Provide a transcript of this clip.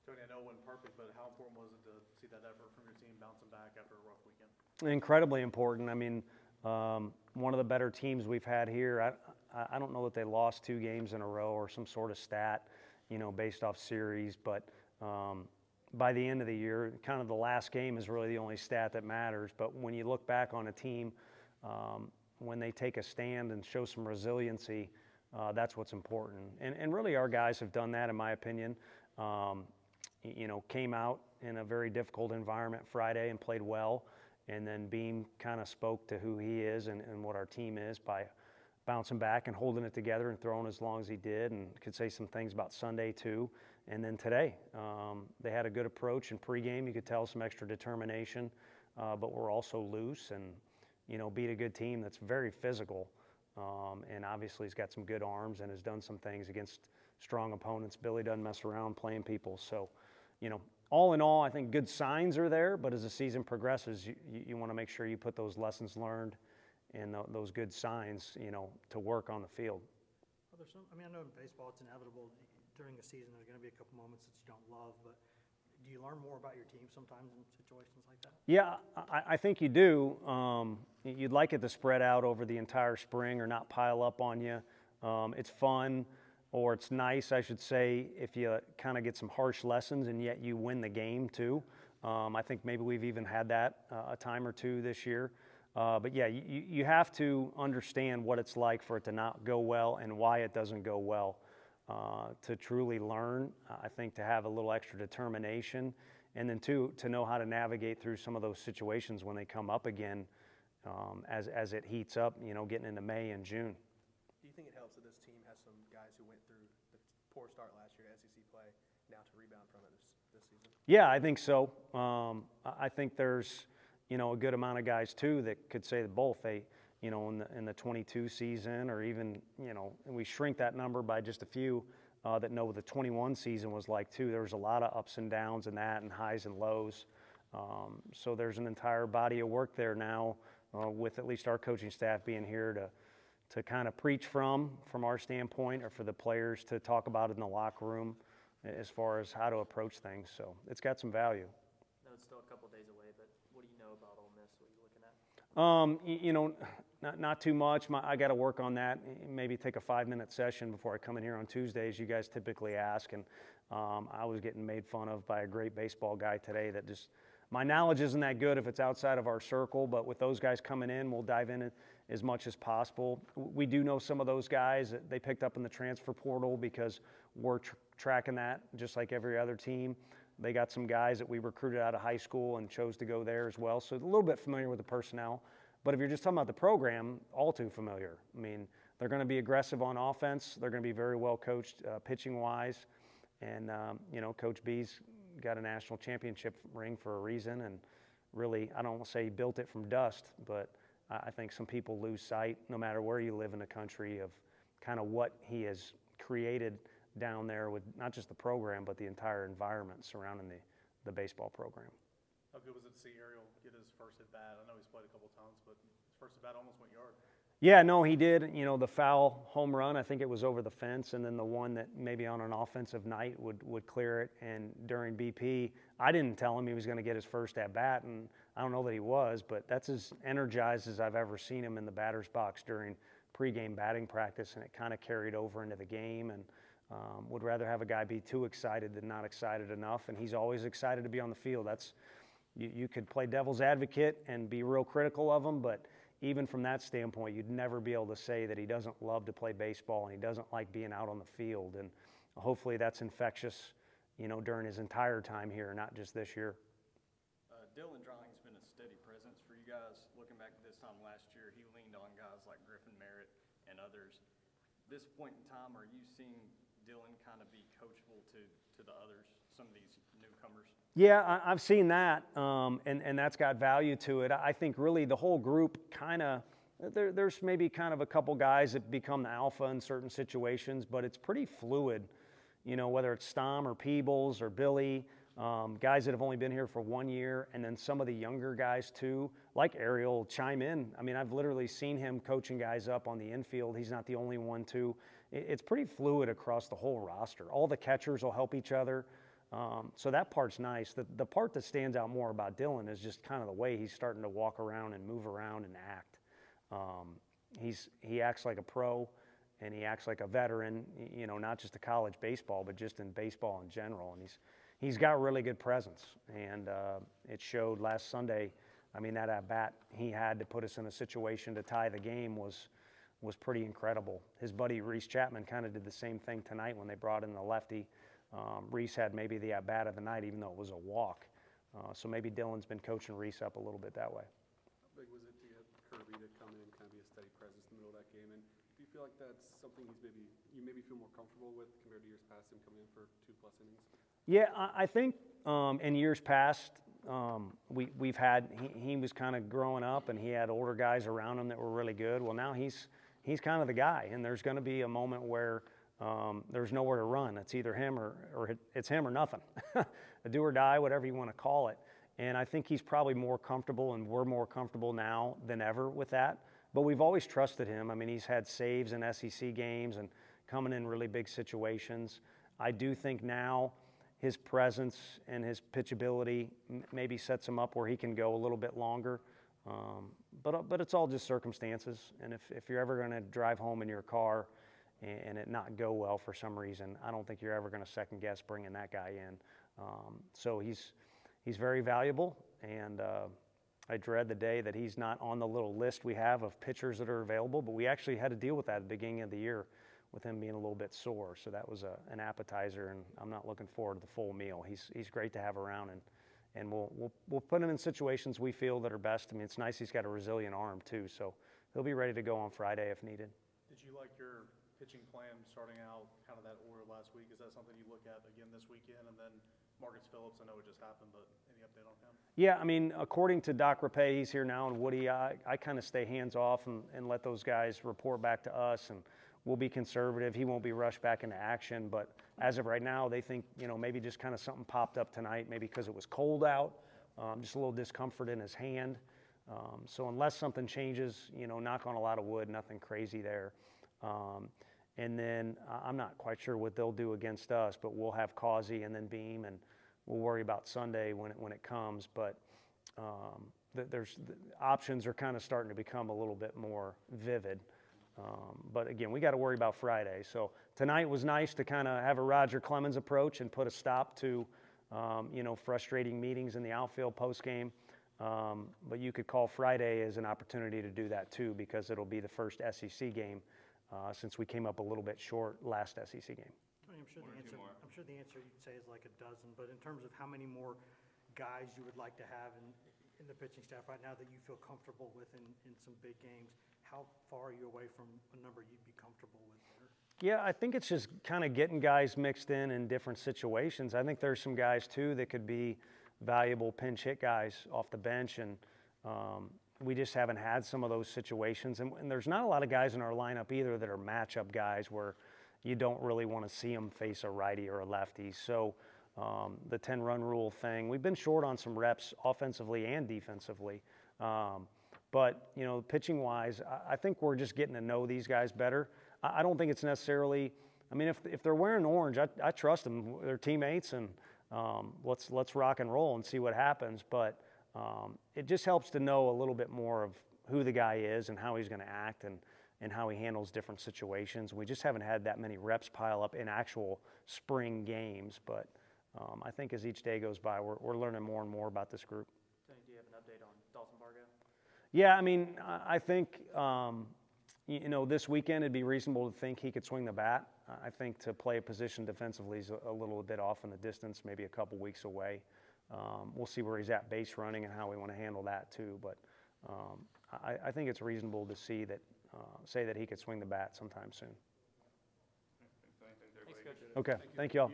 Tony, I know it wasn't perfect, but how important was it to see that effort from your team bouncing back after a rough weekend? Incredibly important. I mean, one of the better teams we've had here. I don't know that they lost 2 games in a row or some sort of stat, based off series, but by the end of the year, kind of the last game is really the only stat that matters. But when you look back on a team, when they take a stand and show some resiliency, that's what's important. And really our guys have done that, in my opinion. Came out in a very difficult environment Friday and played well. And then Beam kind of spoke to who he is and what our team is by bouncing back and holding it together and throwing as long as he did, and could say some things about Sunday too. And then today, they had a good approach in pregame. You could tell some extra determination, but we're also loose and, beat a good team that's very physical. And obviously he's got some good arms and has done some things against strong opponents. Billy doesn't mess around playing people. So, all in all, I think good signs are there, but as the season progresses, you want to make sure you put those lessons learned and those good signs, to work on the field. Are there I know in baseball it's inevitable during the season there's going to be a couple moments that you don't love, but do you learn more about your team sometimes in situations like that? Yeah, I think you do. You'd like it to spread out over the entire spring or not pile up on you. It's fun, or it's nice, I should say, if you kind of get some harsh lessons and yet you win the game too. I think maybe we've even had that a time or two this year. But yeah, you have to understand what it's like for it to not go well and why it doesn't go well. To truly learn, I think to have a little extra determination, and then to know how to navigate through some of those situations when they come up again as it heats up, getting into May and June. Do you think it helps that this team has some guys who went through the poor start last year to SEC play now to rebound from it this season? Yeah, I think so. I think there's a good amount of guys too that could say that both. They, in the 22 season, or even, and we shrink that number by just a few that know what the 21 season was like too. There was a lot of ups and downs in that, and highs and lows. So there's an entire body of work there now, with at least our coaching staff being here to kind of preach from our standpoint, or for the players to talk about it in the locker room as far as how to approach things. So it's got some value. I know it's still a couple days away, but what do you know about Ole Miss? What are you looking at? Not too much. I got to work on that. Maybe take a 5-minute session before I come in here on Tuesdays. You guys typically ask, and I was getting made fun of by a great baseball guy today that just, my knowledge isn't that good if it's outside of our circle, but with those guys coming in, we'll dive in as much as possible. We do know some of those guys that they picked up in the transfer portal because we're tracking that just like every other team. They got some guys that we recruited out of high school and chose to go there as well. So a little bit familiar with the personnel. But if you're just talking about the program, all too familiar. I mean, they're going to be aggressive on offense. They're going to be very well coached pitching-wise. And, Coach B's got a national championship ring for a reason. And really, I don't want to say he built it from dust, but I think some people lose sight, no matter where you live in the country, of kind of what he has created down there with not just the program, but the entire environment surrounding the baseball program. How good was it to see Ariel get his first at bat? I know he's played a couple times, but his first at bat almost went yard. Yeah, no, he did. The foul home run, I think it was over the fence, and then the one that maybe on an offensive night would clear it. And during BP, I didn't tell him he was going to get his first at bat, and I don't know that he was, but that's as energized as I've ever seen him in the batter's box during pregame batting practice, and it kind of carried over into the game. And would rather have a guy be too excited than not excited enough, and he's always excited to be on the field. That's you could play devil's advocate and be real critical of him, but even from that standpoint, you'd never be able to say that he doesn't love to play baseball and he doesn't like being out on the field. And hopefully that's infectious, during his entire time here, not just this year. Dylan Drawing's been a steady presence for you guys. Looking back at this time last year, he leaned on guys like Griffin Merritt and others. This point in time, are you seeing Dylan kind of be coachable to the others, some of these newcomers? Yeah, I've seen that, and that's got value to it. I think really the whole group kind of, there's maybe kind of a couple guys that become the alpha in certain situations, but it's pretty fluid, whether it's Stom or Peebles or Billy, guys that have only been here for 1 year, and then some of the younger guys too, like Ariel, chime in. I mean, I've literally seen him coaching guys up on the infield. He's not the only one too. It's pretty fluid across the whole roster. All the catchers will help each other. So that part's nice. The part that stands out more about Dylan is just kind of the way he's starting to walk around and move around and act. He acts like a pro, and he acts like a veteran, you know, not just a college baseball, but just in baseball in general. And he's got really good presence, and it showed last Sunday. I mean, that at-bat he had to put us in a situation to tie the game was pretty incredible. His buddy Reese Chapman kind of did the same thing tonight when they brought in the lefty. Reese had maybe the at-bat of the night, even though it was a walk. So maybe Dylan's been coaching Reese up a little bit that way. How big was it to get Kirby to come in and kind of be a steady presence in the middle of that game? And do you feel like that's something you maybe feel more comfortable with compared to years past, him coming in for 2+ innings? Yeah, I think in years past, we've had, he was kind of growing up and he had older guys around him that were really good. Well, now he's kind of the guy, and there's going to be a moment where there's nowhere to run. It's either him or it's him or nothing. A do or die, whatever you want to call it. And I think he's probably more comfortable, and we're more comfortable now than ever with that. But we've always trusted him. I mean, he's had saves in SEC games and coming in really big situations. I do think now his presence and his pitchability maybe sets him up where he can go a little bit longer. But it's all just circumstances. And if you're ever going to drive home in your car and it not go well for some reason, I don't think you're ever going to second guess bringing that guy in. So he's very valuable, and I dread the day that he's not on the little list we have of pitchers that are available, but we actually had to deal with that at the beginning of the year with him being a little bit sore. So that was an appetizer, and I'm not looking forward to the full meal. He's great to have around, and we'll put him in situations we feel that are best. I mean, it's nice he's got a resilient arm too, so he'll be ready to go on Friday if needed. Did you like your pitching plan starting out kind of that order last week? Is that something you look at again this weekend? And then Marcus Phillips, I know it just happened, but any update on him? Yeah, I mean, according to Doc Rapay, he's here now, and Woody, I kind of stay hands-off and let those guys report back to us, and we'll be conservative. He won't be rushed back into action, but as of right now, they think, you know, maybe just kind of something popped up tonight, maybe because it was cold out, just a little discomfort in his hand. So unless something changes, you know, knock on a lot of wood, nothing crazy there. And then I'm not quite sure what they'll do against us, but we'll have Causey and then Beam, and we'll worry about Sunday when it comes. But the options are kind of starting to become a little bit more vivid. But again, we got to worry about Friday. So tonight was nice to kind of have a Roger Clemens approach and put a stop to, you know, frustrating meetings in the outfield postgame. But you could call Friday as an opportunity to do that too, because it'll be the first SEC game since we came up a little bit short last SEC game. I'm sure the answer you'd say is like a dozen, but in terms of how many more guys you would like to have in the pitching staff right now that you feel comfortable with in some big games, how far are you away from a number you'd be comfortable with there? Yeah, I think it's just kind of getting guys mixed in different situations. I think there's some guys too that could be valuable pinch hit guys off the bench, and we just haven't had some of those situations. And there's not a lot of guys in our lineup either that are matchup guys where you don't really want to see them face a righty or a lefty. So the 10-run rule thing, we've been short on some reps offensively and defensively. But, you know, pitching-wise, I think we're just getting to know these guys better. I don't think it's necessarily – I mean, if they're wearing orange, I trust them. They're teammates, and let's rock and roll and see what happens. But it just helps to know a little bit more of who the guy is and how he's going to act and how he handles different situations. We just haven't had that many reps pile up in actual spring games. But I think as each day goes by, we're learning more and more about this group. Tony, do you have an update on Dalton Vargo? Yeah, I mean, I think, you know, this weekend it'd be reasonable to think he could swing the bat. I think to play a position defensively is a little bit off in the distance, maybe a couple weeks away. We'll see where he's at base running and how we want to handle that too. But I think it's reasonable to say that he could swing the bat sometime soon. Thanks, Coach. Okay, thank you all.